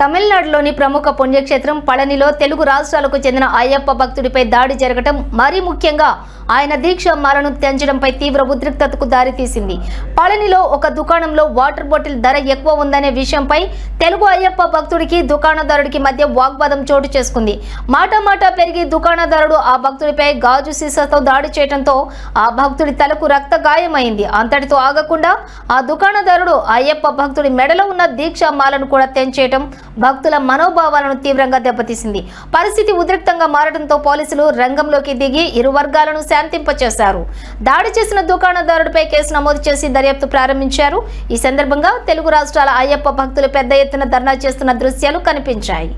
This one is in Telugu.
తమిళనాడులోని ప్రముఖ పుణ్యక్షేత్రం పళనిలో తెలుగు రాష్ట్రాలకు చెందిన అయ్యప్ప భక్తుడిపై దాడి జరగటం, మరీ ముఖ్యంగా ఆయన దీక్ష మాలను తెంచడంపై తీవ్ర ఉద్రిక్తతకు దారితీసింది. పళనిలో ఒక దుకాణంలో వాటర్ బాటిల్ ధర ఎక్కువ ఉందనే విషయంపై తెలుగు అయ్యప్ప భక్తుడికి దుకాణదారుడికి మధ్య వాగ్వాదం చోటు చేసుకుంది. మాట పెరిగి దుకాణదారుడు ఆ భక్తుడిపై గాజు సీసాతో దాడి చేయడంతో ఆ భక్తుడి తలకు రక్త గాయమైంది. అంతటితో ఆగకుండా ఆ దుకాణదారుడు అయ్యప్ప భక్తుడి మెడలో ఉన్న దీక్ష మాలను కూడా తెంచేయటం భక్తుల మనోభావాలను తీవ్రంగా దెబ్బతీసింది. పరిస్థితి ఉద్రిక్తంగా మారడంతో పోలీసులు రంగంలోకి దిగి ఇరు వర్గాలను శాంతింపచేశారు. దాడి చేసిన దుకాణదారుడిపై కేసు నమోదు చేసి దర్యాప్తు ప్రారంభించారు. ఈ సందర్భంగా తెలుగు రాష్ట్రాల అయ్యప్ప భక్తులు పెద్ద ఎత్తున ధర్నా చేస్తున్న దృశ్యాలు కనిపించాయి.